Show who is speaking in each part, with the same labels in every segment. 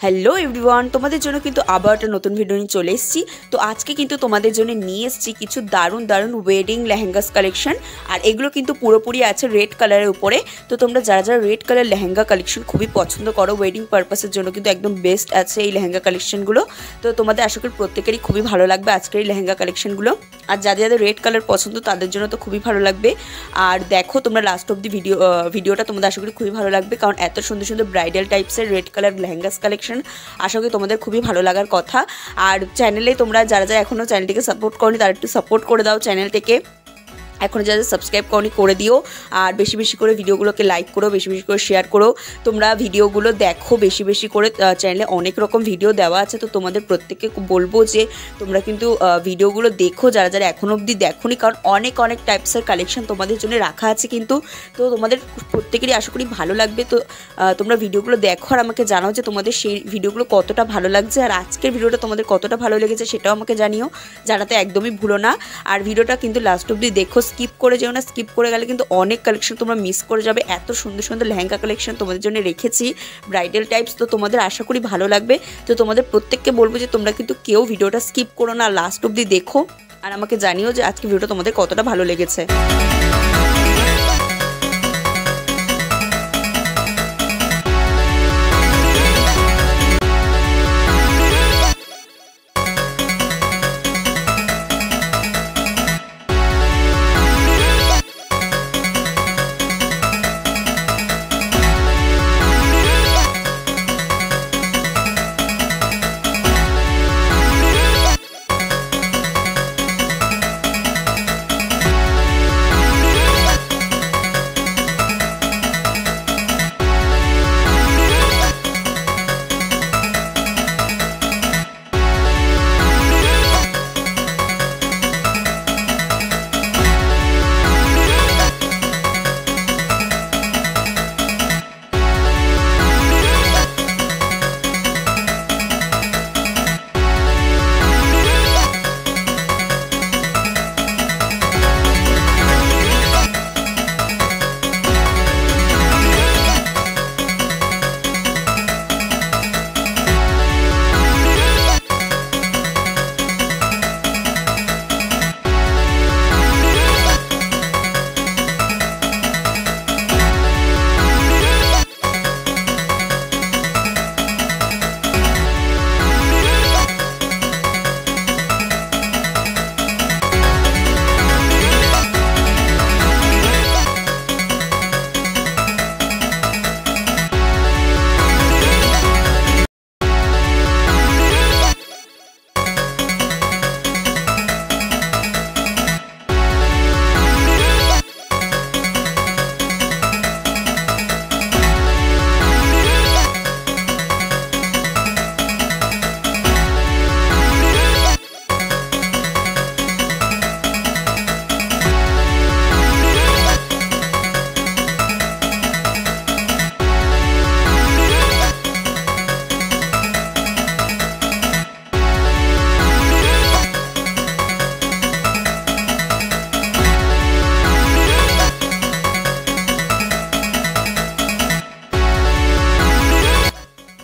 Speaker 1: Hello everyone, তোমাদের জন্য কিন্তু আবার একটা নতুন ভিডিও নিয়ে চলে এসেছি। তো আজকে কিন্তু তোমাদের জন্য নিয়ে এসেছি কিছু দারুণ দারুণ ওয়েডিং লেহেঙ্গাস কালেকশন। আর এগুলো কিন্তু পুরোপুরি আছে রেড কালারের উপরে। তো তোমরা যারা যারা রেড কালার লেহেঙ্গা কালেকশন খুবই পছন্দ করো, ওয়েডিং পারপাসের জন্য কিন্তু একদম বেস্ট আছে এই লেহেঙ্গা কালেকশনগুলো। তো তোমাদের আশা করি প্রত্যেকেরই খুবই ভালো লাগবে আজকের এই লেহেঙ্গা কালেকশনগুলো। আর যাদের যাদের রেড কালার পছন্দ তাদের জন্য তো খুবই ভালো লাগবে। আর দেখো তোমরা লাস্ট অব দি ভিডিওটা তোমাদের আশা করি খুবই ভালো লাগবে, কারণ এত সুন্দর সুন্দর ব্রাইডাল টাইপসের রেড কালার লেহেঙ্গাস কালেকশন আশা করি তোমাদের খুবই ভালো লাগার কথা। আর চ্যানেলে তোমরা যারা যারা এখনও চ্যানেলটিকে সাপোর্ট করনি তারা একটু সাপোর্ট করে দাও চ্যানেলটিকে। এখন যারা সাবস্ক্রাইব করনি করে দিও, আর বেশি বেশি করে ভিডিওগুলোকে লাইক করো, বেশি বেশি করে শেয়ার করো। তোমরা ভিডিওগুলো দেখো বেশি বেশি করে, চ্যানেলে অনেক রকম ভিডিও দেওয়া আছে। তো তোমাদের প্রত্যেককে বলবো যে তোমরা কিন্তু ভিডিওগুলো দেখো যারা যারা এখনও অবধি দেখোনি, কারণ অনেক অনেক টাইপসের কালেকশন তোমাদের জন্য রাখা আছে কিন্তু। তো তোমাদের প্রত্যেকেরই আশা করি ভালো লাগবে। তো তোমরা ভিডিওগুলো দেখো আর আমাকে জানাও যে তোমাদের সেই ভিডিওগুলো কতটা ভালো লাগছে, আর আজকের ভিডিওটা তোমাদের কতটা ভালো লেগেছে সেটাও আমাকে জানিও, জানাতে একদমই ভুলো না। আর ভিডিওটা কিন্তু লাস্ট অবধি দেখো, স্কিপ করে যেও না। স্কিপ করে গেলে কিন্তু অনেক কালেকশন তোমরা মিস করে যাবে। এত সুন্দর সুন্দর লেহেঙ্গা কালেকশন তোমাদের জন্য রেখেছি ব্রাইডাল টাইপস। তো তোমাদের আশা করি ভালো লাগবে। তো তোমাদের প্রত্যেককে বলবো যে তোমরা কিন্তু কেউ ভিডিওটা স্কিপ করো না, লাস্ট অবধি দেখো আর আমাকে জানিও যে আজকে ভিডিওটা তোমাদের কতটা ভালো লেগেছে।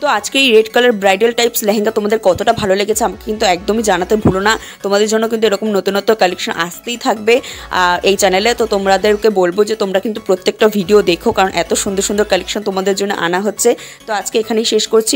Speaker 1: তো আজকে এই red colour bridal types lehenga তোমাদের কতটা ভালো লেগেছে আমাকে কিন্তু একদমই জানাতে ভুলো না। তোমাদের জন্য কিন্তু এরকম নতুনত্ব কালেকশন আসতেই থাকবে এই চ্যানেলে। তো তোমাদেরকে বলবো যে তোমরা কিন্তু প্রত্যেকটা ভিডিও দেখো, কারণ এত সুন্দর সুন্দর কালেকশন তোমাদের জন্য আনা হচ্ছে। তো আজকে এখানেই শেষ করছি।